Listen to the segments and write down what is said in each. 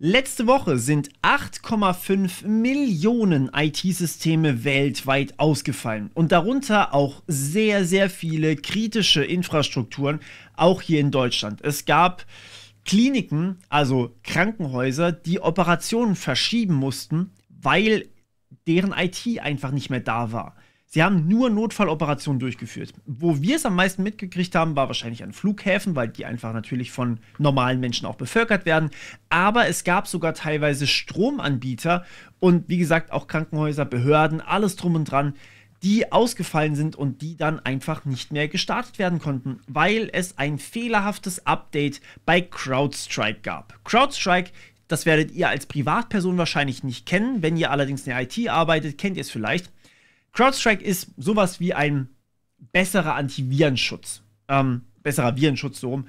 Letzte Woche sind 8,5 Millionen IT-Systeme weltweit ausgefallen und darunter auch sehr, sehr viele kritische Infrastrukturen, auch hier in Deutschland. Es gab Kliniken, also Krankenhäuser, die Operationen verschieben mussten, weil deren IT einfach nicht mehr da war. Sie haben nur Notfalloperationen durchgeführt. Wo wir es am meisten mitgekriegt haben, war wahrscheinlich an Flughäfen, weil die einfach natürlich von normalen Menschen auch bevölkert werden. Aber es gab sogar teilweise Stromanbieter und wie gesagt auch Krankenhäuser, Behörden, alles drum und dran, die ausgefallen sind und die dann einfach nicht mehr gestartet werden konnten, weil es ein fehlerhaftes Update bei CrowdStrike gab. CrowdStrike, das werdet ihr als Privatperson wahrscheinlich nicht kennen. Wenn ihr allerdings in der IT arbeitet, kennt ihr es vielleicht. CrowdStrike ist sowas wie ein besserer Antivirenschutz, besserer Virenschutz so rum,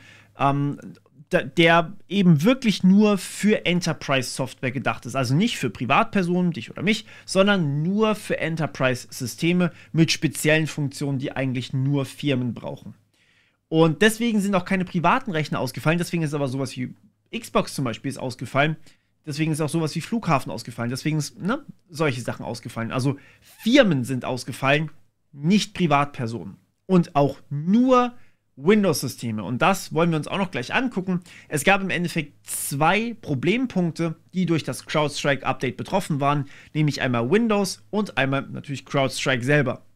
der eben wirklich nur für Enterprise-Software gedacht ist. Also nicht für Privatpersonen, dich oder mich, sondern nur für Enterprise-Systeme mit speziellen Funktionen, die eigentlich nur Firmen brauchen. Und deswegen sind auch keine privaten Rechner ausgefallen, deswegen ist aber sowas wie Xbox zum Beispiel ist ausgefallen. Deswegen ist auch sowas wie Flughafen ausgefallen. Deswegen ist solche Sachen ausgefallen. Also Firmen sind ausgefallen, nicht Privatpersonen. Und auch nur Windows-Systeme. Und das wollen wir uns auch noch gleich angucken. Es gab im Endeffekt 2 Problempunkte, die durch das CrowdStrike-Update betroffen waren. Nämlich einmal Windows und einmal natürlich CrowdStrike selber.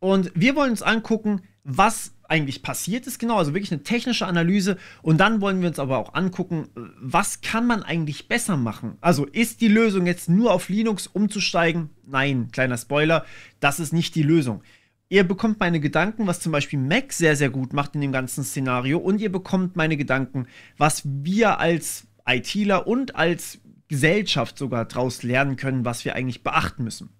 Und wir wollen uns angucken, was eigentlich passiert ist, genau, also wirklich eine technische Analyse. Und dann wollen wir uns aber auch angucken, was kann man eigentlich besser machen? Also ist die Lösung jetzt nur auf Linux umzusteigen? Nein, kleiner Spoiler, das ist nicht die Lösung. Ihr bekommt meine Gedanken, was zum Beispiel Mac sehr, sehr gut macht in dem ganzen Szenario. Und ihr bekommt meine Gedanken, was wir als ITler und als Gesellschaft sogar daraus lernen können, was wir eigentlich beachten müssen.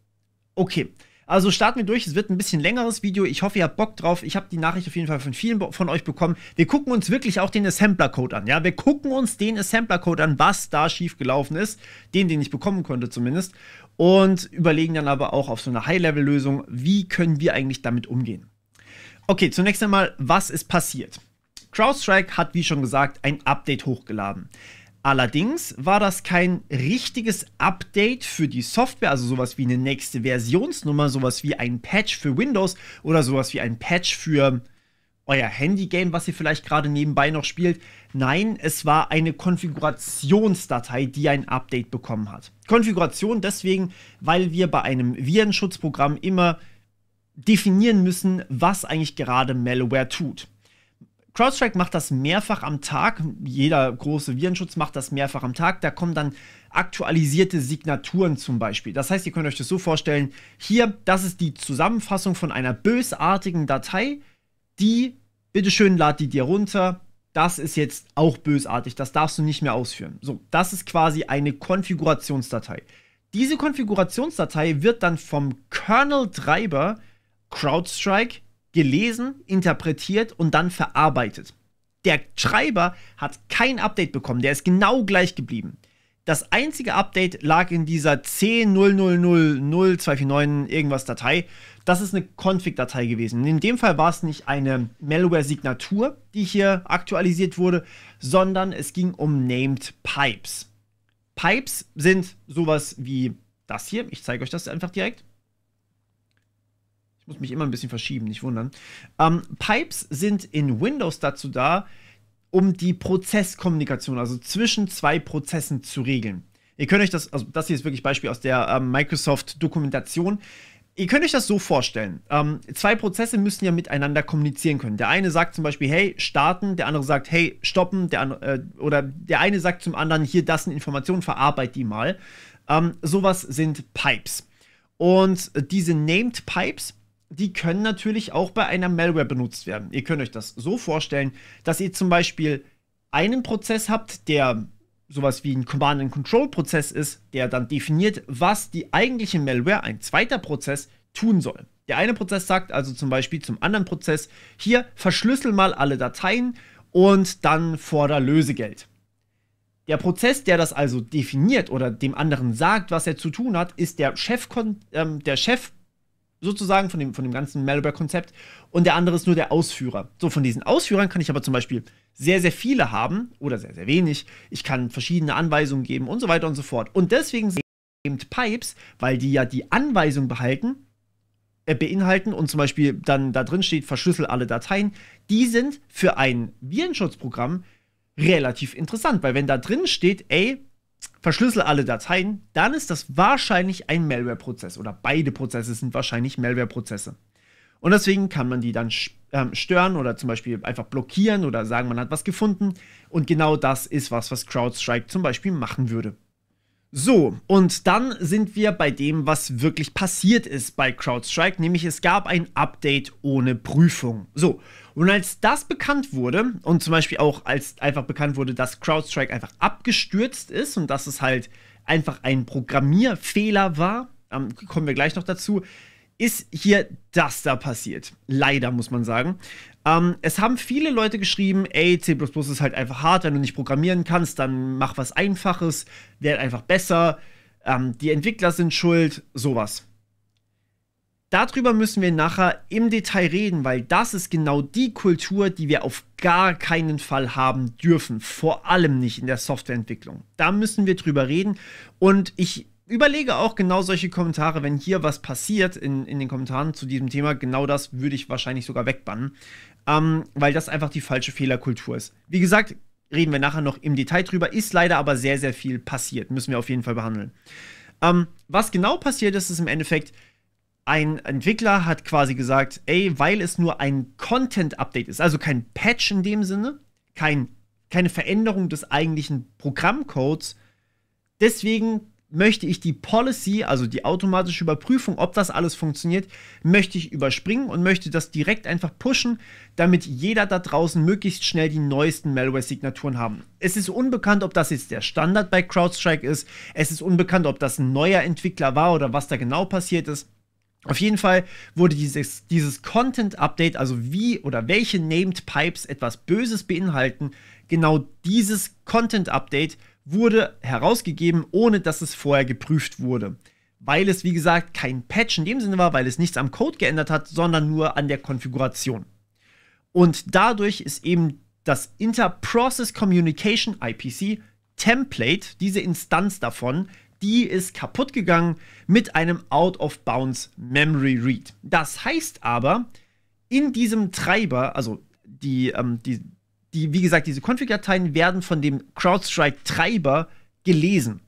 Okay. Also starten wir durch, es wird ein bisschen längeres Video, ich hoffe, ihr habt Bock drauf, ich habe die Nachricht auf jeden Fall von vielen von euch bekommen. Wir gucken uns wirklich auch den Assembler-Code an, ja, wir gucken uns den Assembler-Code an, was da schief gelaufen ist, den ich bekommen konnte zumindest, und überlegen dann aber auch auf so eine High-Level-Lösung, wie können wir eigentlich damit umgehen. Okay, zunächst einmal, was ist passiert? CrowdStrike hat, wie schon gesagt, ein Update hochgeladen. Allerdings war das kein richtiges Update für die Software, also sowas wie eine nächste Versionsnummer, sowas wie ein Patch für Windows oder sowas wie ein Patch für euer Handygame, was ihr vielleicht gerade nebenbei noch spielt. Nein, es war eine Konfigurationsdatei, die ein Update bekommen hat. Konfiguration deswegen, weil wir bei einem Virenschutzprogramm immer definieren müssen, was eigentlich gerade Malware tut. CrowdStrike macht das mehrfach am Tag, jeder große Virenschutz macht das mehrfach am Tag, da kommen dann aktualisierte Signaturen zum Beispiel. Das heißt, ihr könnt euch das so vorstellen, hier, das ist die Zusammenfassung von einer bösartigen Datei, die, bitteschön, lad die dir runter, das ist jetzt auch bösartig, das darfst du nicht mehr ausführen. So, das ist quasi eine Konfigurationsdatei. Diese Konfigurationsdatei wird dann vom Kernel-Treiber CrowdStrike gelesen, interpretiert und dann verarbeitet. Der Treiber hat kein Update bekommen, der ist genau gleich geblieben. Das einzige Update lag in dieser C00000249 irgendwas Datei. Das ist eine Config-Datei gewesen. In dem Fall war es nicht eine Malware-Signatur, die hier aktualisiert wurde, sondern es ging um Named Pipes. Pipes sind sowas wie das hier. Ich zeige euch das einfach direkt. Ich muss mich immer ein bisschen verschieben, nicht wundern. Pipes sind in Windows dazu da, um die Prozesskommunikation, also zwischen 2 Prozessen zu regeln. Ihr könnt euch das, also das hier ist wirklich Beispiel aus der Microsoft-Dokumentation. Ihr könnt euch das so vorstellen. 2 Prozesse müssen ja miteinander kommunizieren können. Der eine sagt zum Beispiel, hey, starten, der andere sagt, hey, stoppen, oder der eine sagt zum anderen, hier, das sind Informationen, verarbeit die mal. Sowas sind Pipes. Und diese Named Pipes, die können natürlich auch bei einer Malware benutzt werden. Ihr könnt euch das so vorstellen, dass ihr zum Beispiel einen Prozess habt, der sowas wie ein Command-and-Control-Prozess ist, der dann definiert, was die eigentliche Malware, ein zweiter Prozess, tun soll. Der eine Prozess sagt also zum Beispiel zum anderen Prozess, hier, verschlüssel mal alle Dateien und dann forder Lösegeld. Der Prozess, der das also definiert oder dem anderen sagt, was er zu tun hat, ist der sozusagen von dem ganzen Malware-Konzept und der andere ist nur der Ausführer. So, von diesen Ausführern kann ich aber zum Beispiel sehr, sehr viele haben oder sehr, sehr wenig. Ich kann verschiedene Anweisungen geben und so weiter und so fort. Und deswegen sind Named Pipes, weil die ja die Anweisung beinhalten und zum Beispiel dann da drin steht, verschlüssel alle Dateien, die sind für ein Virenschutzprogramm relativ interessant, weil wenn da drin steht, ey, verschlüssel alle Dateien, dann ist das wahrscheinlich ein Malware-Prozess oder beide Prozesse sind wahrscheinlich Malware-Prozesse. Und deswegen kann man die dann stören oder zum Beispiel einfach blockieren oder sagen, man hat was gefunden. Und genau das ist was CrowdStrike zum Beispiel machen würde. So, und dann sind wir bei dem, was wirklich passiert ist bei CrowdStrike, nämlich es gab ein Update ohne Prüfung. So, und als das bekannt wurde und zum Beispiel auch als einfach bekannt wurde, dass CrowdStrike einfach abgestürzt ist und dass es halt einfach ein Programmierfehler war, kommen wir gleich noch dazu, ist hier das da passiert. Leider, muss man sagen. Es haben viele Leute geschrieben, ey, C++ ist halt einfach hart, wenn du nicht programmieren kannst, dann mach was Einfaches, werd einfach besser, die Entwickler sind schuld, sowas. Darüber müssen wir nachher im Detail reden, weil das ist genau die Kultur, die wir auf gar keinen Fall haben dürfen, vor allem nicht in der Softwareentwicklung. Da müssen wir drüber reden und ich überlege auch genau solche Kommentare, wenn hier was passiert in den Kommentaren zu diesem Thema, genau das würde ich wahrscheinlich sogar wegbannen, weil das einfach die falsche Fehlerkultur ist. Wie gesagt, reden wir nachher noch im Detail drüber, ist leider aber sehr, sehr viel passiert, müssen wir auf jeden Fall behandeln. Was genau passiert ist, ist im Endeffekt, ein Entwickler hat quasi gesagt, ey, weil es nur ein Content-Update ist, also kein Patch in dem Sinne, keine Veränderung des eigentlichen Programmcodes, deswegen möchte ich die Policy, also die automatische Überprüfung, ob das alles funktioniert, möchte ich überspringen und möchte das direkt einfach pushen, damit jeder da draußen möglichst schnell die neuesten Malware-Signaturen haben. Es ist unbekannt, ob das jetzt der Standard bei CrowdStrike ist. Es ist unbekannt, ob das ein neuer Entwickler war oder was da genau passiert ist. Auf jeden Fall wurde dieses Content-Update, also wie oder welche Named Pipes etwas Böses beinhalten, genau dieses Content-Update wurde herausgegeben, ohne dass es vorher geprüft wurde. Weil es, wie gesagt, kein Patch in dem Sinne war, weil es nichts am Code geändert hat, sondern nur an der Konfiguration. Und dadurch ist eben das Inter-Process Communication, IPC, Template, diese Instanz davon, die ist kaputt gegangen mit einem Out-of-Bounds Memory Read. Das heißt aber, in diesem Treiber, also wie gesagt, diese Config-Dateien werden von dem CrowdStrike-Treiber gelesen.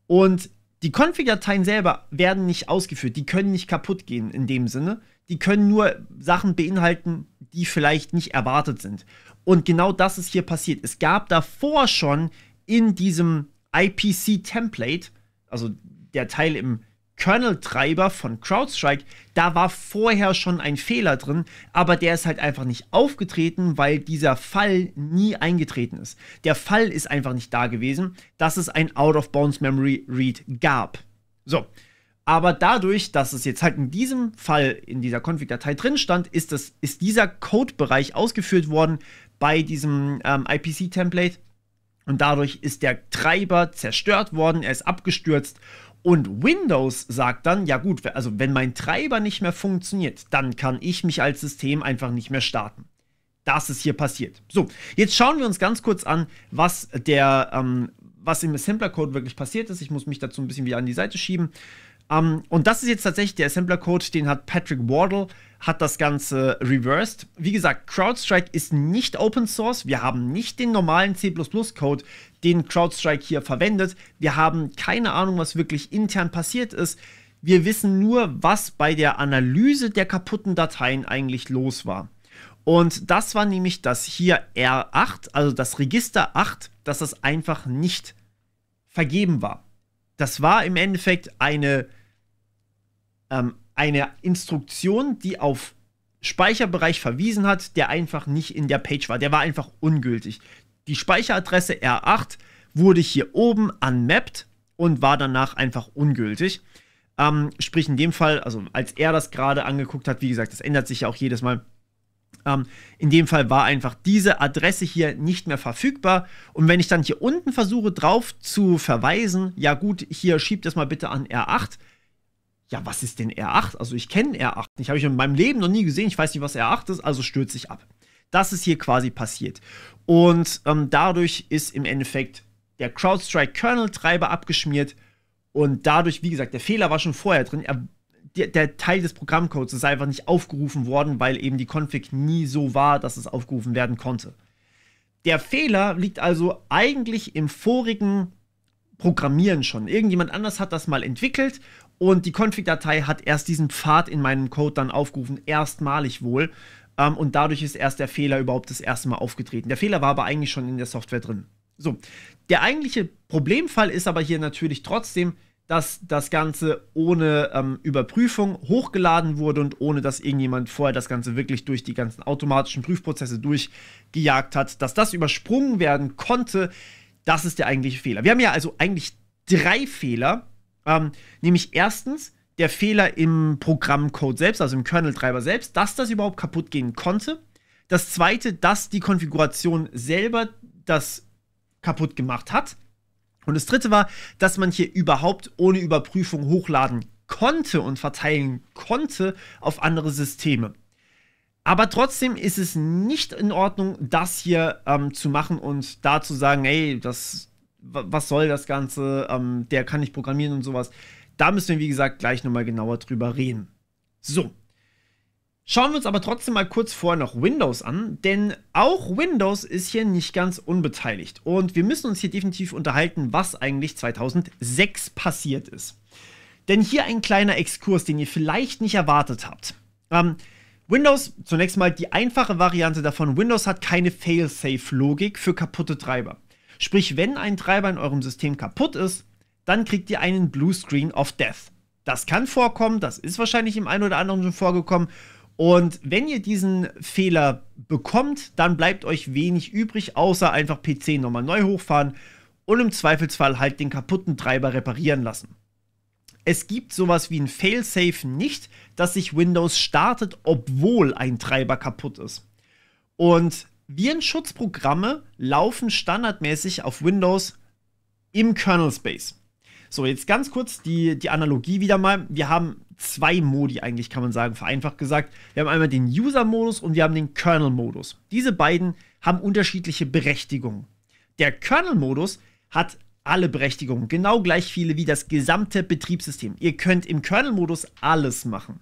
Und die Config-Dateien selber werden nicht ausgeführt. Die können nicht kaputt gehen in dem Sinne. Die können nur Sachen beinhalten, die vielleicht nicht erwartet sind. Und genau das ist hier passiert. Es gab davor schon in diesem IPC-Template, also der Teil im Kernel-Treiber von CrowdStrike, da war vorher schon ein Fehler drin, aber der ist halt einfach nicht aufgetreten, weil dieser Fall nie eingetreten ist. Der Fall ist einfach nicht da gewesen, dass es ein Out-of-Bounds-Memory-Read gab. So, aber dadurch, dass es jetzt halt in diesem Fall in dieser Config-Datei drin stand, ist dieser Codebereich ausgeführt worden bei diesem IPC-Template und dadurch ist der Treiber zerstört worden, er ist abgestürzt. Und Windows sagt dann, ja gut, also wenn mein Treiber nicht mehr funktioniert, dann kann ich mich als System einfach nicht mehr starten. Das ist hier passiert. So, jetzt schauen wir uns ganz kurz an, was im Assembler-Code wirklich passiert ist. Ich muss mich dazu ein bisschen wieder an die Seite schieben. Und das ist jetzt tatsächlich der Assembler-Code, den hat Patrick Wardle, hat das Ganze reversed. Wie gesagt, CrowdStrike ist nicht Open Source. Wir haben nicht den normalen C++-Code, den CrowdStrike hier verwendet. Wir haben keine Ahnung, was wirklich intern passiert ist. Wir wissen nur, was bei der Analyse der kaputten Dateien eigentlich los war. Und das war nämlich das hier R8, also das Register 8, dass das einfach nicht vergeben war. Das war im Endeffekt eine Instruktion, die auf Speicherbereich verwiesen hat, der einfach nicht in der Page war. Der war einfach ungültig. Die Speicheradresse R8 wurde hier oben unmapped und war danach einfach ungültig. Sprich in dem Fall, also als er das gerade angeguckt hat, wie gesagt, das ändert sich ja auch jedes Mal. In dem Fall war einfach diese Adresse hier nicht mehr verfügbar. Und wenn ich dann hier unten versuche drauf zu verweisen, ja gut, hier schiebt das mal bitte an R8, ja, was ist denn R8? Also ich kenne R8 nicht, habe ich in meinem Leben noch nie gesehen, ich weiß nicht, was R8 ist, also stürze ich ab. Das ist hier quasi passiert. Und dadurch ist im Endeffekt der CrowdStrike-Kernel-Treiber abgeschmiert und dadurch, wie gesagt, der Fehler war schon vorher drin, der Teil des Programmcodes ist einfach nicht aufgerufen worden, weil eben die Config nie so war, dass es aufgerufen werden konnte. Der Fehler liegt also eigentlich im vorigen Programmieren schon. Irgendjemand anders hat das mal entwickelt und die Config-Datei hat erst diesen Pfad in meinem Code dann aufgerufen, erstmalig wohl. Und dadurch ist erst der Fehler überhaupt das erste Mal aufgetreten. Der Fehler war aber eigentlich schon in der Software drin. So, der eigentliche Problemfall ist aber hier natürlich trotzdem, dass das Ganze ohne Überprüfung hochgeladen wurde und ohne, dass irgendjemand vorher das Ganze wirklich durch die ganzen automatischen Prüfprozesse durchgejagt hat. Dass das übersprungen werden konnte, das ist der eigentliche Fehler. Wir haben ja also eigentlich 3 Fehler, nämlich erstens der Fehler im Programmcode selbst, also im Kernel-Treiber selbst, dass das überhaupt kaputt gehen konnte. Das zweite, dass die Konfiguration selber das kaputt gemacht hat. Und das dritte war, dass man hier überhaupt ohne Überprüfung hochladen konnte und verteilen konnte auf andere Systeme. Aber trotzdem ist es nicht in Ordnung, das hier zu machen und da zu sagen, ey, was soll das Ganze, der kann nicht programmieren und sowas. Da müssen wir, wie gesagt, gleich nochmal genauer drüber reden. So. Schauen wir uns aber trotzdem mal kurz vorher noch Windows an, denn auch Windows ist hier nicht ganz unbeteiligt. Und wir müssen uns hier definitiv unterhalten, was eigentlich 2006 passiert ist. Denn hier ein kleiner Exkurs, den ihr vielleicht nicht erwartet habt. Windows, zunächst mal die einfache Variante davon, Windows hat keine Fail-Safe-Logik für kaputte Treiber. Sprich, wenn ein Treiber in eurem System kaputt ist, dann kriegt ihr einen Blue Screen of Death. Das kann vorkommen, das ist wahrscheinlich im einen oder anderen schon vorgekommen. Und wenn ihr diesen Fehler bekommt, dann bleibt euch wenig übrig, außer einfach PC nochmal neu hochfahren und im Zweifelsfall halt den kaputten Treiber reparieren lassen. Es gibt sowas wie ein Failsafe nicht, dass sich Windows startet, obwohl ein Treiber kaputt ist. Und Virenschutzprogramme laufen standardmäßig auf Windows im Kernel Space. So, jetzt ganz kurz die Analogie wieder mal. Wir haben 2 Modi eigentlich, kann man sagen, vereinfacht gesagt. Wir haben einmal den User-Modus und wir haben den Kernel-Modus. Diese beiden haben unterschiedliche Berechtigungen. Der Kernel-Modus hat alle Berechtigungen, genau gleich viele wie das gesamte Betriebssystem. Ihr könnt im Kernel-Modus alles machen.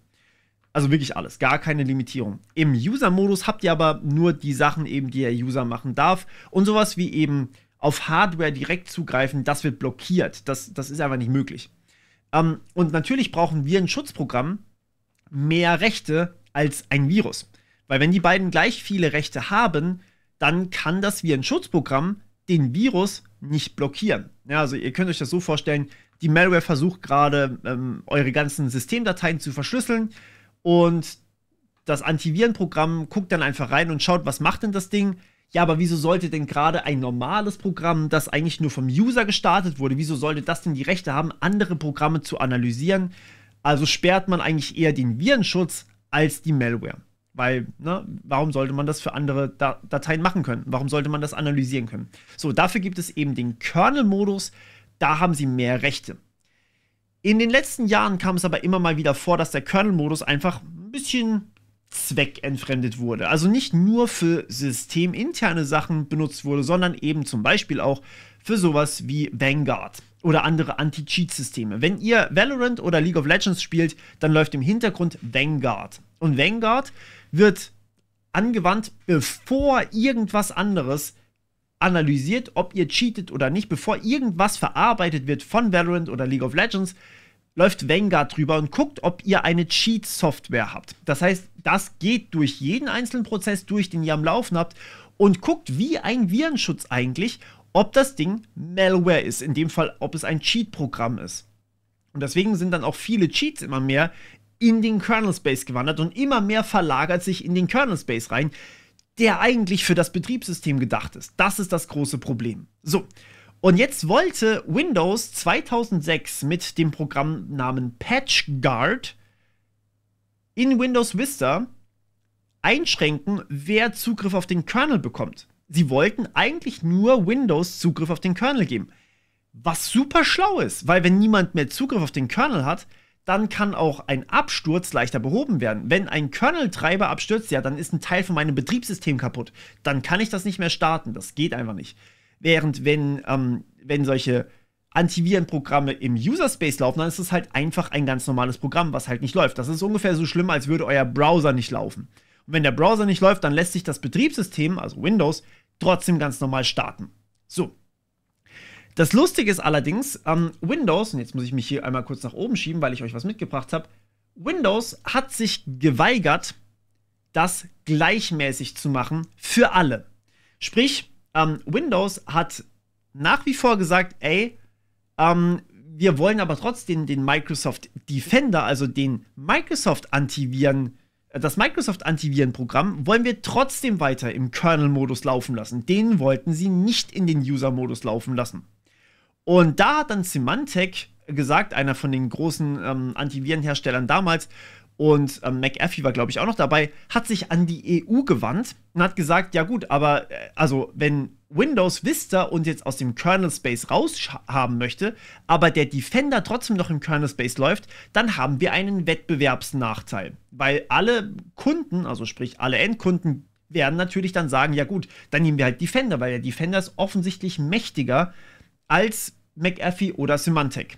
Also wirklich alles, gar keine Limitierung. Im User-Modus habt ihr aber nur die Sachen eben, die der User machen darf. Und sowas wie eben auf Hardware direkt zugreifen, das wird blockiert. Das ist einfach nicht möglich. Und natürlich brauchen wir ein Schutzprogramm mehr Rechte als ein Virus. Weil wenn die beiden gleich viele Rechte haben, dann kann das Virenschutzprogramm den Virus nicht blockieren. Ja, also ihr könnt euch das so vorstellen, die Malware versucht gerade, eure ganzen Systemdateien zu verschlüsseln und das Antivirenprogramm guckt dann einfach rein und schaut, was macht denn das Ding? Ja, aber wieso sollte denn gerade ein normales Programm, das eigentlich nur vom User gestartet wurde, wieso sollte das denn die Rechte haben, andere Programme zu analysieren? Also sperrt man eigentlich eher den Virenschutz als die Malware. Weil, ne, warum sollte man das für andere Dateien machen können? Warum sollte man das analysieren können? So, dafür gibt es eben den Kernel-Modus, da haben sie mehr Rechte. In den letzten Jahren kam es aber immer mal wieder vor, dass der Kernel-Modus einfach ein bisschen zweckentfremdet wurde. Also nicht nur für systeminterne Sachen benutzt wurde, sondern eben zum Beispiel auch für sowas wie Vanguard oder andere Anti-Cheat-Systeme. Wenn ihr Valorant oder League of Legends spielt, dann läuft im Hintergrund Vanguard. Und Vanguard wird angewandt, bevor irgendwas anderes analysiert, ob ihr cheatet oder nicht, bevor irgendwas verarbeitet wird von Valorant oder League of Legends, läuft Vanguard drüber und guckt, ob ihr eine Cheat-Software habt. Das heißt, das geht durch jeden einzelnen Prozess durch, den ihr am Laufen habt und guckt wie ein Virenschutz eigentlich, ob das Ding Malware ist. In dem Fall, ob es ein Cheat-Programm ist. Und deswegen sind dann auch viele Cheats immer mehr in den Kernel-Space gewandert und immer mehr verlagert sich in den Kernel-Space rein, der eigentlich für das Betriebssystem gedacht ist. Das ist das große Problem. So. Und jetzt wollte Windows 2006 mit dem Programmnamen PatchGuard in Windows Vista einschränken, wer Zugriff auf den Kernel bekommt. Sie wollten eigentlich nur Windows Zugriff auf den Kernel geben. Was super schlau ist, weil wenn niemand mehr Zugriff auf den Kernel hat, dann kann auch ein Absturz leichter behoben werden. Wenn ein Kernel-Treiber abstürzt, ja, dann ist ein Teil von meinem Betriebssystem kaputt. Dann kann ich das nicht mehr starten. Das geht einfach nicht. Während wenn solche Antivirenprogramme im User-Space laufen, dann ist es halt einfach ein ganz normales Programm, was halt nicht läuft. Das ist ungefähr so schlimm, als würde euer Browser nicht laufen. Und wenn der Browser nicht läuft, dann lässt sich das Betriebssystem, also Windows, trotzdem ganz normal starten. So. Das Lustige ist allerdings, Windows, und jetzt muss ich mich hier einmal kurz nach oben schieben, weil ich euch was mitgebracht habe, Windows hat sich geweigert, das gleichmäßig zu machen für alle. Sprich, Windows hat nach wie vor gesagt, ey, wir wollen aber trotzdem den Microsoft Defender, also den Microsoft Antiviren, das Microsoft Antivirenprogramm, wollen wir trotzdem weiter im Kernel-Modus laufen lassen. Den wollten sie nicht in den User-Modus laufen lassen. Und da hat dann Symantec gesagt, einer von den großen Antivirenherstellern damals, und McAfee war, glaube ich, auch noch dabei, hat sich an die EU gewandt und hat gesagt, ja gut, aber also wenn Windows Vista uns jetzt aus dem Kernel-Space raushaben möchte, aber der Defender trotzdem noch im Kernel-Space läuft, dann haben wir einen Wettbewerbsnachteil. Weil alle Kunden, also sprich alle Endkunden, werden natürlich dann sagen, ja gut, dann nehmen wir halt Defender, weil der Defender ist offensichtlich mächtiger als McAfee oder Symantec.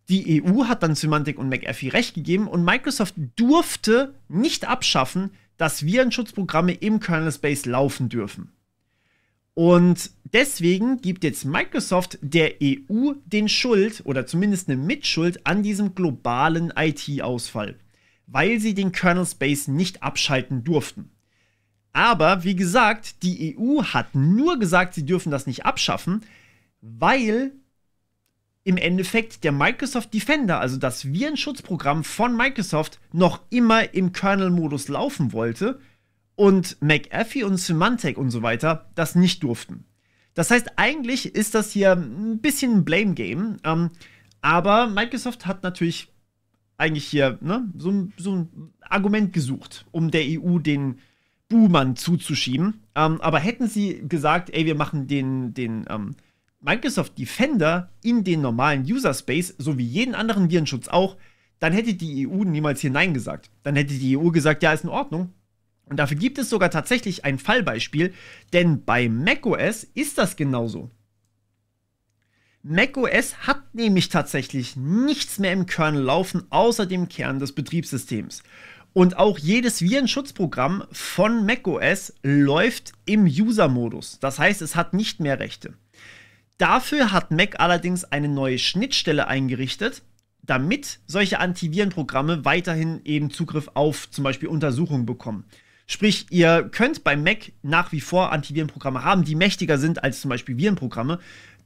Die EU hat dann Symantec und McAfee recht gegeben und Microsoft durfte nicht abschaffen, dass Virenschutzprogramme im Kernel-Space laufen dürfen. Und deswegen gibt jetzt Microsoft der EU den Schuld oder zumindest eine Mitschuld an diesem globalen IT-Ausfall, weil sie den Kernel-Space nicht abschalten durften. Aber wie gesagt, die EU hat nur gesagt, sie dürfen das nicht abschaffen, weil im Endeffekt der Microsoft Defender, also das Virenschutzprogramm von Microsoft, noch immer im Kernel-Modus laufen wollte und McAfee und Symantec und so weiter das nicht durften. Das heißt, eigentlich ist das hier ein bisschen ein Blame-Game, aber Microsoft hat natürlich eigentlich hier so ein Argument gesucht, um der EU den Buhmann zuzuschieben. Aber hätten sie gesagt, ey, wir machen den Microsoft Defender in den normalen User Space, so wie jeden anderen Virenschutz auch, dann hätte die EU niemals hier Nein gesagt. Dann hätte die EU gesagt, ja, ist in Ordnung. Und dafür gibt es sogar tatsächlich ein Fallbeispiel, denn bei macOS ist das genauso. macOS hat nämlich tatsächlich nichts mehr im Kernel laufen, außer dem Kern des Betriebssystems. Und auch jedes Virenschutzprogramm von macOS läuft im User-Modus. Das heißt, es hat nicht mehr Rechte. Dafür hat Mac allerdings eine neue Schnittstelle eingerichtet, damit solche Antivirenprogramme weiterhin eben Zugriff auf zum Beispiel Untersuchungen bekommen. Sprich, ihr könnt bei Mac nach wie vor Antivirenprogramme haben, die mächtiger sind als zum Beispiel Virenprogramme,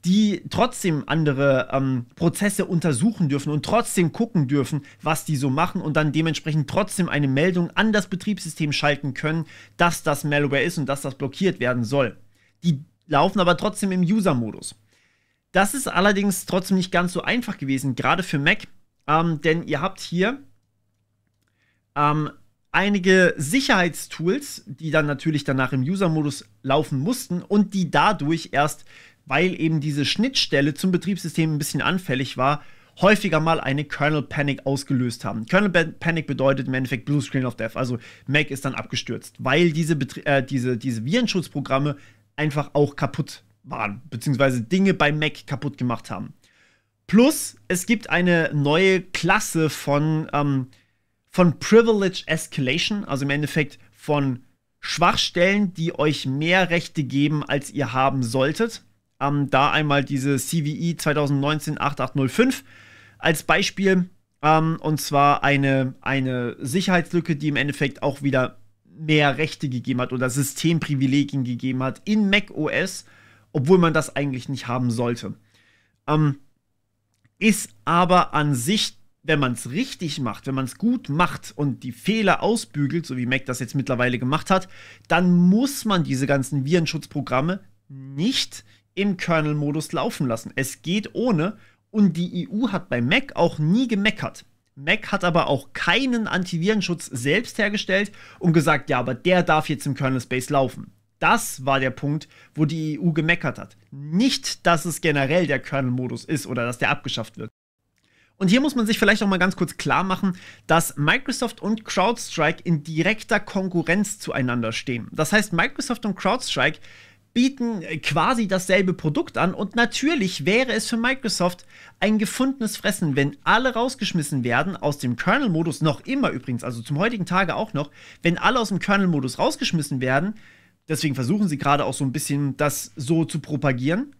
die trotzdem andere Prozesse untersuchen dürfen und trotzdem gucken dürfen, was die so machen und dann dementsprechend trotzdem eine Meldung an das Betriebssystem schalten können, dass das Malware ist und dass das blockiert werden soll. Die laufen aber trotzdem im User-Modus. Das ist allerdings trotzdem nicht ganz so einfach gewesen, gerade für Mac, denn ihr habt hier einige Sicherheitstools, die dann natürlich danach im User-Modus laufen mussten und die dadurch erst, weil eben diese Schnittstelle zum Betriebssystem ein bisschen anfällig war, häufiger mal eine Kernel Panic ausgelöst haben. Kernel Panic bedeutet im Endeffekt Blue Screen of Death, also Mac ist dann abgestürzt, weil diese Virenschutzprogramme einfach auch kaputt waren, beziehungsweise Dinge bei Mac kaputt gemacht haben. Plus, es gibt eine neue Klasse von Privilege Escalation, also im Endeffekt von Schwachstellen, die euch mehr Rechte geben, als ihr haben solltet. Da einmal diese CVE 2019-8805 als Beispiel, und zwar eine Sicherheitslücke, die im Endeffekt auch wieder mehr Rechte gegeben hat oder Systemprivilegien gegeben hat in macOS, obwohl man das eigentlich nicht haben sollte. Ist aber an sich, wenn man es richtig macht, wenn man es gut macht und die Fehler ausbügelt, so wie Mac das jetzt mittlerweile gemacht hat, dann muss man diese ganzen Virenschutzprogramme nicht im Kernel-Modus laufen lassen. Es geht ohne und die EU hat bei Mac auch nie gemeckert. Mac hat aber auch keinen Antivirenschutz selbst hergestellt und gesagt, ja, aber der darf jetzt im Kernel-Space laufen. Das war der Punkt, wo die EU gemeckert hat. Nicht, dass es generell der Kernel-Modus ist oder dass der abgeschafft wird. Und hier muss man sich vielleicht auch mal ganz kurz klar machen, dass Microsoft und CrowdStrike in direkter Konkurrenz zueinander stehen. Das heißt, Microsoft und CrowdStrike bieten quasi dasselbe Produkt an und natürlich wäre es für Microsoft ein gefundenes Fressen, wenn alle rausgeschmissen werden aus dem Kernel-Modus, noch immer übrigens, also zum heutigen Tage auch noch, wenn alle aus dem Kernel-Modus rausgeschmissen werden, deswegen versuchen sie gerade auch so ein bisschen das so zu propagieren,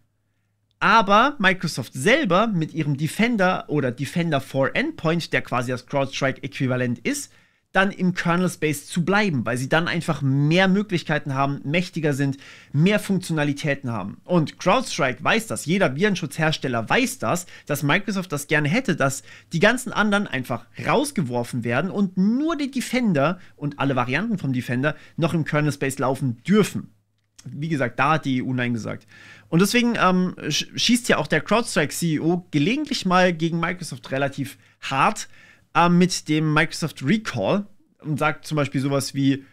aber Microsoft selber mit ihrem Defender oder Defender for Endpoint, der quasi das CrowdStrike-Äquivalent ist, dann im Kernel-Space zu bleiben, weil sie dann einfach mehr Möglichkeiten haben, mächtiger sind, mehr Funktionalitäten haben. Und CrowdStrike weiß das, jeder Virenschutzhersteller weiß das, dass Microsoft das gerne hätte, dass die ganzen anderen einfach rausgeworfen werden und nur die Defender und alle Varianten vom Defender noch im Kernel-Space laufen dürfen. Wie gesagt, da hat die EU Nein gesagt. Und deswegen schießt ja auch der CrowdStrike-CEO gelegentlich mal gegen Microsoft relativ hart mit dem Microsoft Recall und sagt zum Beispiel sowas wie,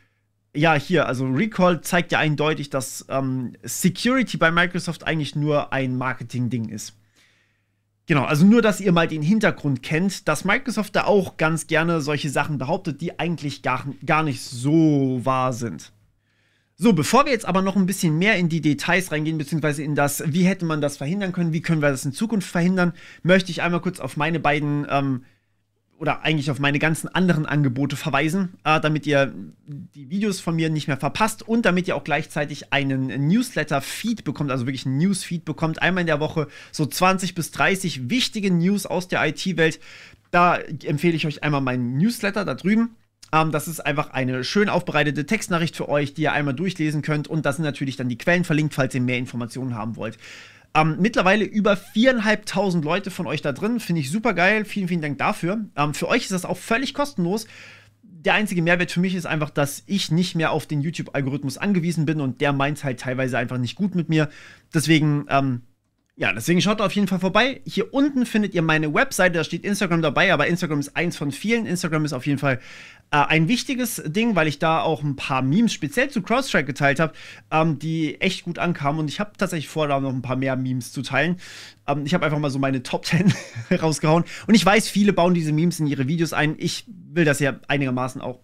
ja, hier, also Recall zeigt ja eindeutig, dass Security bei Microsoft eigentlich nur ein Marketing-Ding ist. Genau, also nur, dass ihr mal den Hintergrund kennt, dass Microsoft da auch ganz gerne solche Sachen behauptet, die eigentlich gar nicht so wahr sind. So, bevor wir jetzt aber noch ein bisschen mehr in die Details reingehen, beziehungsweise in das, wie hätte man das verhindern können, wie können wir das in Zukunft verhindern, möchte ich einmal kurz auf meine beiden, oder eigentlich auf meine ganzen anderen Angebote verweisen, damit ihr die Videos von mir nicht mehr verpasst und damit ihr auch gleichzeitig einen Newsletter-Feed bekommt, also wirklich einen News-Feed bekommt, einmal in der Woche so 20 bis 30 wichtige News aus der IT-Welt. Da empfehle ich euch einmal meinen Newsletter da drüben. Das ist einfach eine schön aufbereitete Textnachricht für euch, die ihr einmal durchlesen könnt. Und da sind natürlich dann die Quellen verlinkt, falls ihr mehr Informationen haben wollt. Mittlerweile über 4.500 Leute von euch da drin. Finde ich super geil. Vielen, vielen Dank dafür. Für euch ist das auch völlig kostenlos. Der einzige Mehrwert für mich ist einfach, dass ich nicht mehr auf den YouTube-Algorithmus angewiesen bin und der meint halt teilweise einfach nicht gut mit mir. Deswegen, deswegen schaut da auf jeden Fall vorbei. Hier unten findet ihr meine Webseite, da steht Instagram dabei, aber Instagram ist eins von vielen. Instagram ist auf jeden Fall ein wichtiges Ding, weil ich da auch ein paar Memes speziell zu CrowdStrike geteilt habe, die echt gut ankamen. Und ich habe tatsächlich vor, da noch ein paar mehr Memes zu teilen. Ich habe einfach mal so meine Top 10 rausgehauen. Und ich weiß, viele bauen diese Memes in ihre Videos ein. Ich will, dass ihr einigermaßen auch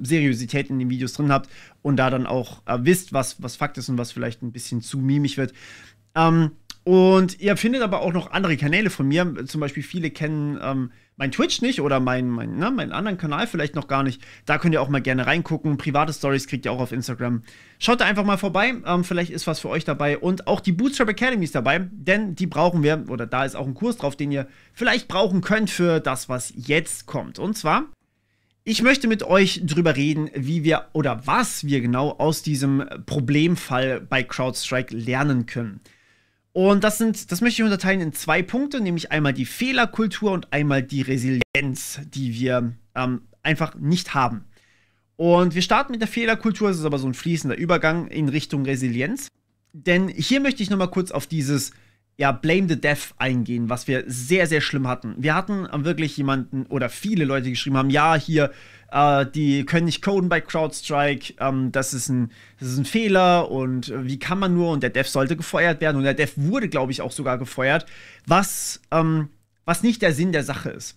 Seriosität in den Videos drin habt und da dann auch wisst, was Fakt ist und was vielleicht ein bisschen zu mimig wird. Und ihr findet aber auch noch andere Kanäle von mir. Zum Beispiel viele kennen mein Twitch nicht oder meinen anderen Kanal vielleicht noch gar nicht. Da könnt ihr auch mal gerne reingucken. Private Stories kriegt ihr auch auf Instagram. Schaut da einfach mal vorbei. Vielleicht ist was für euch dabei. Und auch die Bootstrap Academy ist dabei, denn die brauchen wir. Oder da ist auch ein Kurs drauf, den ihr vielleicht brauchen könnt für das, was jetzt kommt. Und zwar, ich möchte mit euch drüber reden, wie wir oder was wir genau aus diesem Problemfall bei CrowdStrike lernen können. Und das möchte ich unterteilen in zwei Punkte, nämlich einmal die Fehlerkultur und einmal die Resilienz, die wir einfach nicht haben. Und wir starten mit der Fehlerkultur, das ist aber so ein fließender Übergang in Richtung Resilienz. Denn hier möchte ich nochmal kurz auf dieses Blame the Dev eingehen, was wir sehr, sehr schlimm hatten. Wir hatten wirklich jemanden oder viele Leute geschrieben haben, ja, hier, die können nicht coden bei CrowdStrike, das ist ein Fehler und wie kann man nur, und der Dev sollte gefeuert werden und der Dev wurde, glaube ich, auch sogar gefeuert, was nicht der Sinn der Sache ist.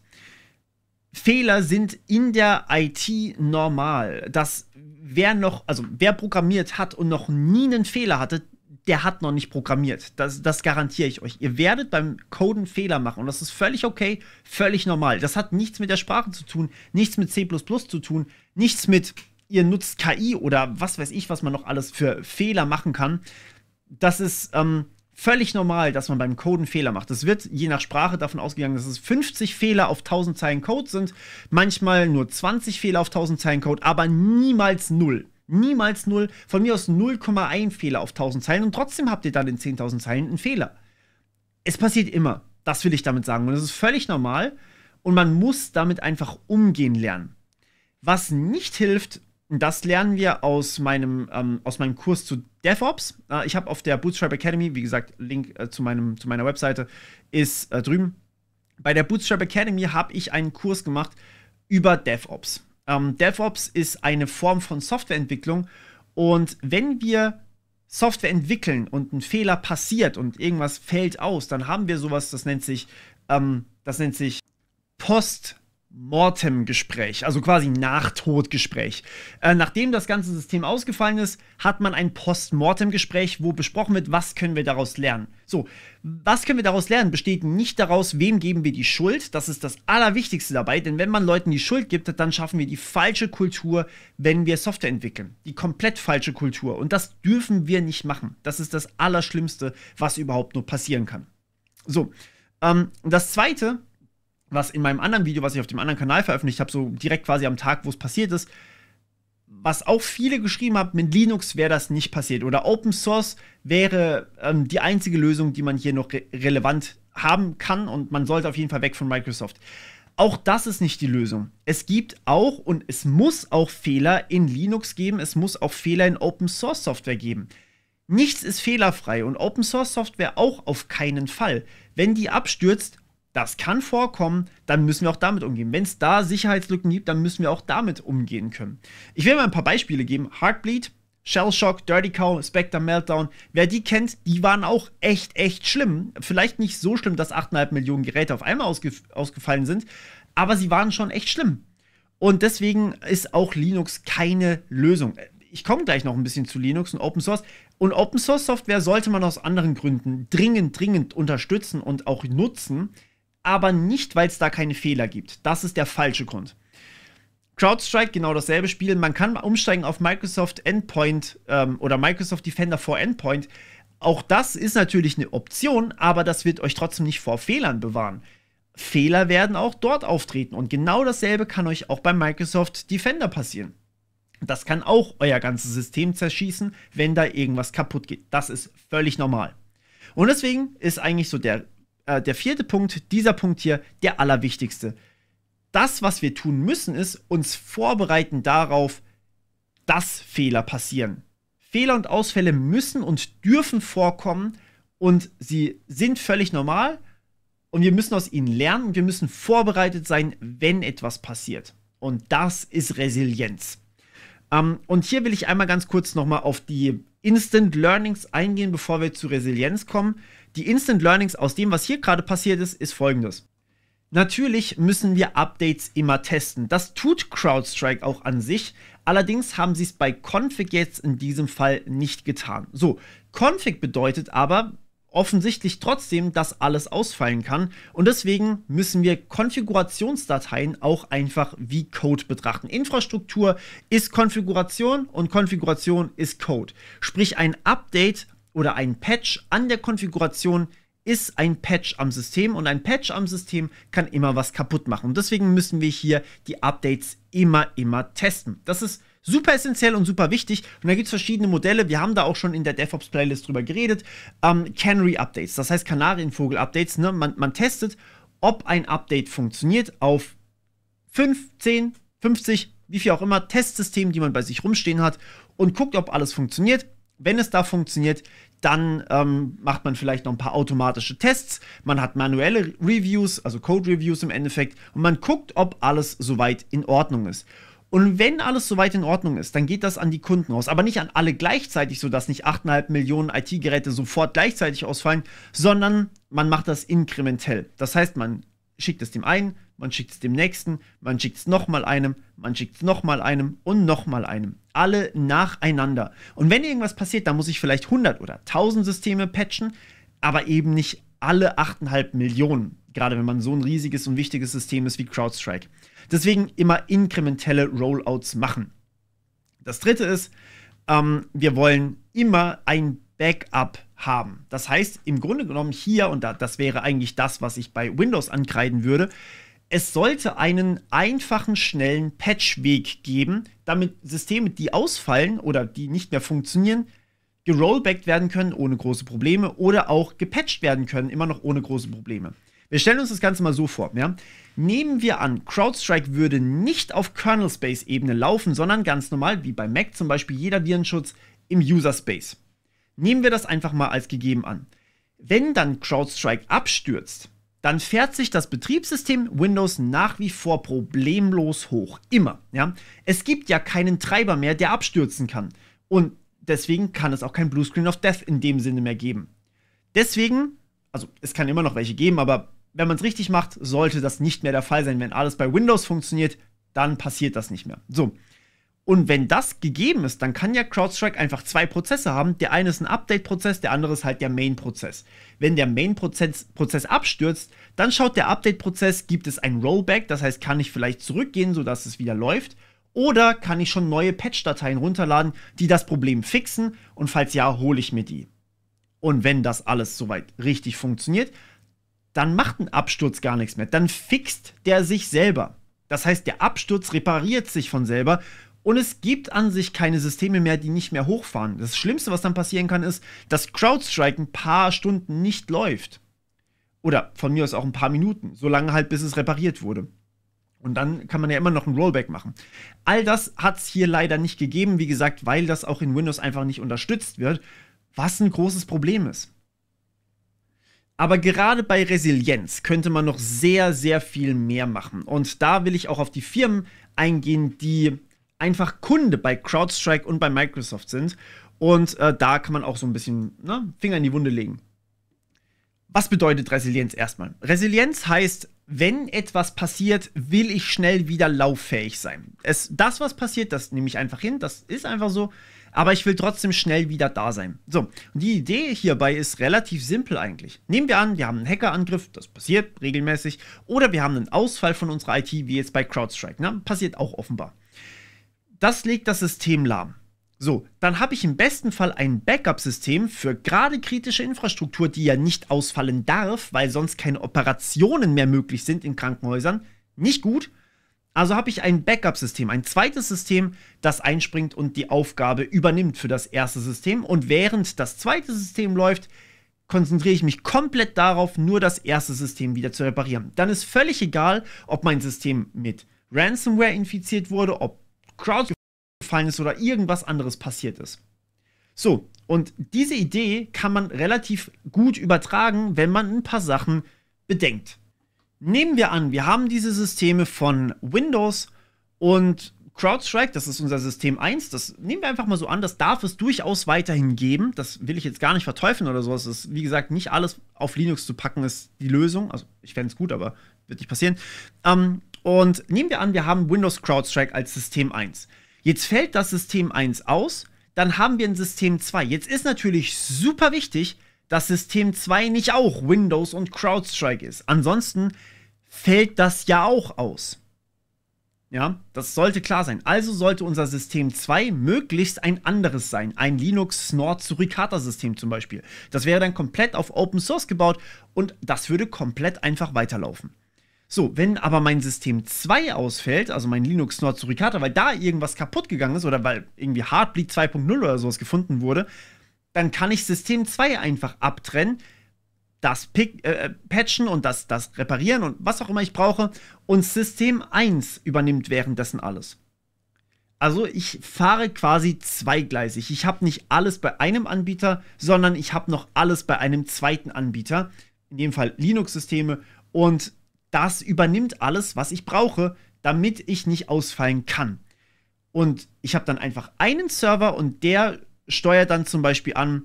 Fehler sind in der IT normal. Wer programmiert hat und noch nie einen Fehler hatte, der hat noch nicht programmiert. Das garantiere ich euch. Ihr werdet beim Coden Fehler machen und das ist völlig okay, völlig normal. Das hat nichts mit der Sprache zu tun, nichts mit C++ zu tun, nichts mit, ihr nutzt KI oder was weiß ich, was man noch alles für Fehler machen kann. Das ist völlig normal, dass man beim Coden Fehler macht. Es wird je nach Sprache davon ausgegangen, dass es 50 Fehler auf 1000 Zeilen Code sind, manchmal nur 20 Fehler auf 1000 Zeilen Code, aber niemals 0. Niemals 0, von mir aus 0,1 Fehler auf 1000 Zeilen und trotzdem habt ihr dann in 10.000 Zeilen einen Fehler. Es passiert immer, das will ich damit sagen und das ist völlig normal und man muss damit einfach umgehen lernen. Was nicht hilft, das lernen wir aus meinem Kurs zu DevOps. Ich habe auf der Bootstrap Academy, wie gesagt, Link zu meiner Webseite ist drüben. Bei der Bootstrap Academy habe ich einen Kurs gemacht über DevOps. DevOps ist eine Form von Softwareentwicklung und wenn wir Software entwickeln und ein Fehler passiert und irgendwas fällt aus, dann haben wir sowas, das nennt sich Post-Mortem-Gespräch, also quasi Nachtodgespräch. Nachdem das ganze System ausgefallen ist, hat man ein Post-Mortem-Gespräch, wo besprochen wird, was können wir daraus lernen. So, was können wir daraus lernen, besteht nicht daraus, wem geben wir die Schuld. Das ist das Allerwichtigste dabei, denn wenn man Leuten die Schuld gibt, dann schaffen wir die falsche Kultur, wenn wir Software entwickeln. Die komplett falsche Kultur. Und das dürfen wir nicht machen. Das ist das Allerschlimmste, was überhaupt nur passieren kann. So, das Zweite, was in meinem anderen Video, was ich auf dem anderen Kanal veröffentlicht habe, so direkt quasi am Tag, wo es passiert ist, was auch viele geschrieben haben, mit Linux wäre das nicht passiert. Oder Open Source wäre die einzige Lösung, die man hier noch relevant haben kann. Und man sollte auf jeden Fall weg von Microsoft. Auch das ist nicht die Lösung. Es gibt auch und es muss auch Fehler in Linux geben. Es muss auch Fehler in Open Source Software geben. Nichts ist fehlerfrei und Open Source Software auch auf keinen Fall. Wenn die abstürzt, das kann vorkommen, dann müssen wir auch damit umgehen. Wenn es da Sicherheitslücken gibt, dann müssen wir auch damit umgehen können. Ich will mal ein paar Beispiele geben. Heartbleed, Shellshock, Dirty Cow, Spectre Meltdown. Wer die kennt, die waren auch echt schlimm. Vielleicht nicht so schlimm, dass 8,5 Millionen Geräte auf einmal ausgefallen sind, aber sie waren schon echt schlimm. Und deswegen ist auch Linux keine Lösung. Ich komme gleich noch ein bisschen zu Linux und Open Source. Und Open Source Software sollte man aus anderen Gründen dringend unterstützen und auch nutzen, aber nicht, weil es da keine Fehler gibt. Das ist der falsche Grund. CrowdStrike, genau dasselbe Spiel. Man kann umsteigen auf Microsoft Endpoint oder Microsoft Defender for Endpoint. Auch das ist natürlich eine Option, aber das wird euch trotzdem nicht vor Fehlern bewahren. Fehler werden auch dort auftreten und genau dasselbe kann euch auch beim Microsoft Defender passieren. Das kann auch euer ganzes System zerschießen, wenn da irgendwas kaputt geht. Das ist völlig normal. Und deswegen ist eigentlich so der vierte Punkt, dieser Punkt hier, der allerwichtigste. Das, was wir tun müssen, ist uns vorbereiten darauf, dass Fehler passieren. Fehler und Ausfälle müssen und dürfen vorkommen und sie sind völlig normal und wir müssen aus ihnen lernen und wir müssen vorbereitet sein, wenn etwas passiert. Und das ist Resilienz. Und hier will ich einmal ganz kurz nochmal auf die Instant Learnings eingehen, bevor wir zu Resilienz kommen. Die Instant Learnings aus dem, was hier gerade passiert ist folgendes. Natürlich müssen wir Updates immer testen. Das tut CrowdStrike auch an sich. Allerdings haben sie es bei Config jetzt in diesem Fall nicht getan. So, Config bedeutet aber offensichtlich trotzdem, dass alles ausfallen kann. Und deswegen müssen wir Konfigurationsdateien auch einfach wie Code betrachten. Infrastruktur ist Konfiguration und Konfiguration ist Code. Sprich, ein Update oder ein Patch an der Konfiguration ist ein Patch am System und ein Patch am System kann immer was kaputt machen. Und deswegen müssen wir hier die Updates immer testen. Das ist super essentiell und super wichtig. Und da gibt es verschiedene Modelle. Wir haben da auch schon in der DevOps-Playlist drüber geredet. Canary-Updates, das heißt Kanarienvogel-Updates. Ne? Man testet, ob ein Update funktioniert auf 5, 10, 50, wie viel auch immer, Testsystemen, die man bei sich rumstehen hat und guckt, ob alles funktioniert. Wenn es da funktioniert, dann macht man vielleicht noch ein paar automatische Tests. Man hat manuelle Reviews, also Code-Reviews im Endeffekt. Und man guckt, ob alles soweit in Ordnung ist. Und wenn alles soweit in Ordnung ist, dann geht das an die Kunden raus. Aber nicht an alle gleichzeitig, sodass nicht 8,5 Millionen IT-Geräte sofort gleichzeitig ausfallen, sondern man macht das inkrementell. Das heißt, man schickt es dem einen, man schickt es dem nächsten, man schickt es nochmal einem, man schickt es nochmal einem und nochmal einem. Alle nacheinander. Und wenn irgendwas passiert, dann muss ich vielleicht 100 oder 1000 Systeme patchen, aber eben nicht alle 8,5 Millionen. Gerade wenn man so ein riesiges und wichtiges System ist wie CrowdStrike. Deswegen immer inkrementelle Rollouts machen. Das dritte ist, wir wollen immer ein Backup haben. Das heißt, im Grunde genommen hier, und das wäre eigentlich das, was ich bei Windows ankreiden würde, es sollte einen einfachen, schnellen Patchweg geben, damit Systeme, die ausfallen oder die nicht mehr funktionieren, gerollbackt werden können ohne große Probleme oder auch gepatcht werden können, immer noch ohne große Probleme. Wir stellen uns das Ganze mal so vor. Ja? Nehmen wir an, CrowdStrike würde nicht auf Kernel-Space-Ebene laufen, sondern ganz normal, wie bei Mac zum Beispiel, jeder Virenschutz im User-Space. Nehmen wir das einfach mal als gegeben an. Wenn dann CrowdStrike abstürzt, dann fährt sich das Betriebssystem Windows nach wie vor problemlos hoch. Immer. Ja? Es gibt ja keinen Treiber mehr, der abstürzen kann. Und deswegen kann es auch kein Blue Screen of Death in dem Sinne mehr geben. Deswegen, also es kann immer noch welche geben, aber wenn man es richtig macht, sollte das nicht mehr der Fall sein. Wenn alles bei Windows funktioniert, dann passiert das nicht mehr. So. Und wenn das gegeben ist, dann kann ja CrowdStrike einfach zwei Prozesse haben. Der eine ist ein Update-Prozess, der andere ist halt der Main-Prozess. Wenn der Main-Prozess abstürzt, dann schaut der Update-Prozess, gibt es ein Rollback, das heißt, kann ich vielleicht zurückgehen, sodass es wieder läuft, oder kann ich schon neue Patch-Dateien runterladen, die das Problem fixen, und falls ja, hole ich mir die. Und wenn das alles soweit richtig funktioniert, dann macht ein Absturz gar nichts mehr. Dann fixt der sich selber. Das heißt, der Absturz repariert sich von selber. Und es gibt an sich keine Systeme mehr, die nicht mehr hochfahren. Das Schlimmste, was dann passieren kann, ist, dass CrowdStrike ein paar Stunden nicht läuft. Oder von mir aus auch ein paar Minuten. Solange halt, bis es repariert wurde. Und dann kann man ja immer noch ein Rollback machen. All das hat es hier leider nicht gegeben, wie gesagt, weil das auch in Windows einfach nicht unterstützt wird, was ein großes Problem ist. Aber gerade bei Resilienz könnte man noch sehr, sehr viel mehr machen. Und da will ich auch auf die Firmen eingehen, die einfach Kunde bei CrowdStrike und bei Microsoft sind. Und da kann man auch so ein bisschen Finger in die Wunde legen. Was bedeutet Resilienz erstmal? Resilienz heißt, wenn etwas passiert, will ich schnell wieder lauffähig sein. Das, was passiert, das nehme ich einfach hin, das ist einfach so. Aber ich will trotzdem schnell wieder da sein. So, und die Idee hierbei ist relativ simpel eigentlich. Nehmen wir an, wir haben einen Hackerangriff, das passiert regelmäßig. Oder wir haben einen Ausfall von unserer IT, wie jetzt bei CrowdStrike. Passiert auch offenbar. Das legt das System lahm. So, dann habe ich im besten Fall ein Backup-System für gerade kritische Infrastruktur, die ja nicht ausfallen darf, weil sonst keine Operationen mehr möglich sind in Krankenhäusern. Nicht gut. Also habe ich ein Backup-System, ein zweites System, das einspringt und die Aufgabe übernimmt für das erste System. Und während das zweite System läuft, konzentriere ich mich komplett darauf, nur das erste System wieder zu reparieren. Dann ist völlig egal, ob mein System mit Ransomware infiziert wurde, ob CrowdStrike gefallen ist oder irgendwas anderes passiert ist. So, und diese Idee kann man relativ gut übertragen, wenn man ein paar Sachen bedenkt. Nehmen wir an, wir haben diese Systeme von Windows und CrowdStrike, das ist unser System 1, das nehmen wir einfach mal so an, das darf es durchaus weiterhin geben. Das will ich jetzt gar nicht verteufeln oder sowas. Das ist, wie gesagt, nicht alles auf Linux zu packen, ist die Lösung. Also, ich fände es gut, aber wird nicht passieren. Und nehmen wir an, wir haben Windows CrowdStrike als System 1. Jetzt fällt das System 1 aus, dann haben wir ein System 2. Jetzt ist natürlich super wichtig, dass System 2 nicht auch Windows und CrowdStrike ist. Ansonsten fällt das ja auch aus. Ja, das sollte klar sein. Also sollte unser System 2 möglichst ein anderes sein. Ein Linux Snort Suricata System zum Beispiel. Das wäre dann komplett auf Open Source gebaut und das würde komplett einfach weiterlaufen. So, wenn aber mein System 2 ausfällt, also mein Linux Snort Suricata, weil da irgendwas kaputt gegangen ist oder weil irgendwie Heartbleed 2.0 oder sowas gefunden wurde, dann kann ich System 2 einfach abtrennen, das patchen und das reparieren und was auch immer ich brauche, und System 1 übernimmt währenddessen alles. Also ich fahre quasi zweigleisig. Ich habe nicht alles bei einem Anbieter, sondern ich habe noch alles bei einem zweiten Anbieter, in dem Fall Linux-Systeme, und das übernimmt alles, was ich brauche, damit ich nicht ausfallen kann. Und ich habe dann einfach einen Server und der steuert dann zum Beispiel an,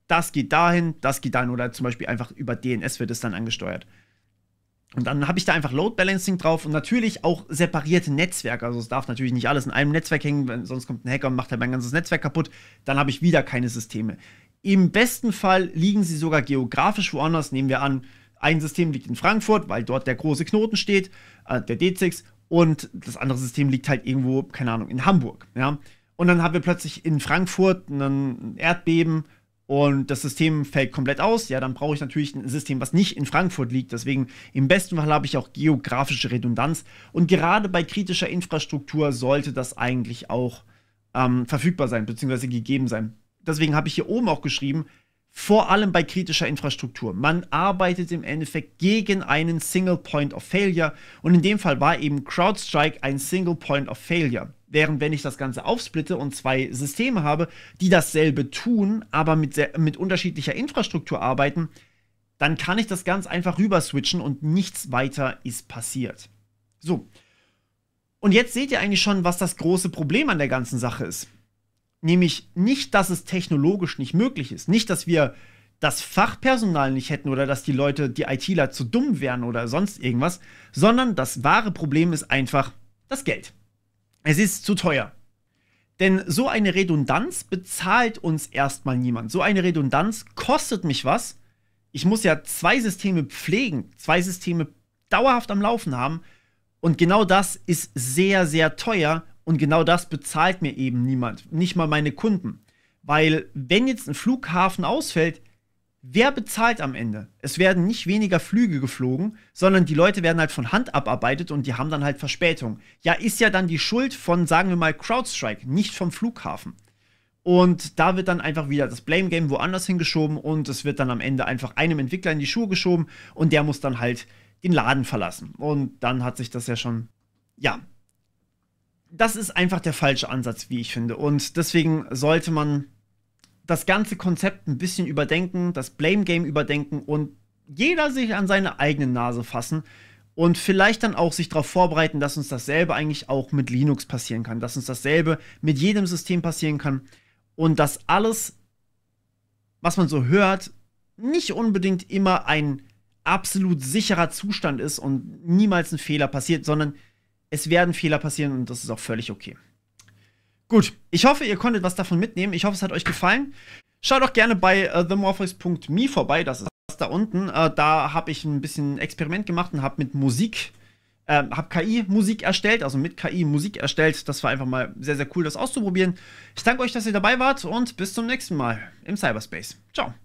das geht dahin, oder zum Beispiel einfach über DNS wird es dann angesteuert. Und dann habe ich da einfach Load Balancing drauf und natürlich auch separierte Netzwerke. Also es darf natürlich nicht alles in einem Netzwerk hängen, weil sonst kommt ein Hacker und macht halt mein ganzes Netzwerk kaputt. Dann habe ich wieder keine Systeme. Im besten Fall liegen sie sogar geografisch woanders. Nehmen wir an, ein System liegt in Frankfurt, weil dort der große Knoten steht, der D6, und das andere System liegt halt irgendwo, keine Ahnung, in Hamburg. Ja? Und dann haben wir plötzlich in Frankfurt ein Erdbeben und das System fällt komplett aus. Ja, dann brauche ich natürlich ein System, was nicht in Frankfurt liegt. Deswegen im besten Fall habe ich auch geografische Redundanz. Und gerade bei kritischer Infrastruktur sollte das eigentlich auch verfügbar sein, beziehungsweise gegeben sein. Deswegen habe ich hier oben auch geschrieben, vor allem bei kritischer Infrastruktur. Man arbeitet im Endeffekt gegen einen Single Point of Failure. Und in dem Fall war eben CrowdStrike ein Single Point of Failure. Während wenn ich das Ganze aufsplitte und zwei Systeme habe, die dasselbe tun, aber mit unterschiedlicher Infrastruktur arbeiten, dann kann ich das ganz einfach rüber switchen und nichts weiter ist passiert. So. Und jetzt seht ihr eigentlich schon, was das große Problem an der ganzen Sache ist. Nämlich nicht, dass es technologisch nicht möglich ist. Nicht, dass wir das Fachpersonal nicht hätten oder dass die Leute, die ITler zu dumm wären oder sonst irgendwas, sondern das wahre Problem ist einfach das Geld. Es ist zu teuer. Denn so eine Redundanz bezahlt uns erstmal niemand. So eine Redundanz kostet mich was. Ich muss ja 2 Systeme pflegen, 2 Systeme dauerhaft am Laufen haben. Und genau das ist sehr, sehr teuer. Und genau das bezahlt mir eben niemand. Nicht mal meine Kunden. Weil wenn jetzt ein Flughafen ausfällt, wer bezahlt am Ende? Es werden nicht weniger Flüge geflogen, sondern die Leute werden halt von Hand abarbeitet und die haben dann halt Verspätung. Ja, ist ja dann die Schuld von, sagen wir mal, CrowdStrike, nicht vom Flughafen. Und da wird dann einfach wieder das Blame Game woanders hingeschoben und es wird dann am Ende einfach einem Entwickler in die Schuhe geschoben und der muss dann halt den Laden verlassen. Und dann hat sich das ja schon, ja, das ist einfach der falsche Ansatz, wie ich finde. Und deswegen sollte man das ganze Konzept ein bisschen überdenken, das Blame Game überdenken und jeder sich an seine eigene Nase fassen und vielleicht dann auch sich darauf vorbereiten, dass uns dasselbe eigentlich auch mit Linux passieren kann, dass uns dasselbe mit jedem System passieren kann und dass alles, was man so hört, nicht unbedingt immer ein absolut sicherer Zustand ist und niemals ein Fehler passiert, sondern es werden Fehler passieren und das ist auch völlig okay. Gut, ich hoffe, ihr konntet was davon mitnehmen. Ich hoffe, es hat euch gefallen. Schaut doch gerne bei themorpheus.me vorbei, das ist das da unten. Da habe ich ein bisschen Experiment gemacht und habe mit Musik, habe KI-Musik erstellt, also mit KI Musik erstellt. Das war einfach mal sehr, sehr cool, das auszuprobieren. Ich danke euch, dass ihr dabei wart und bis zum nächsten Mal im Cyberspace. Ciao.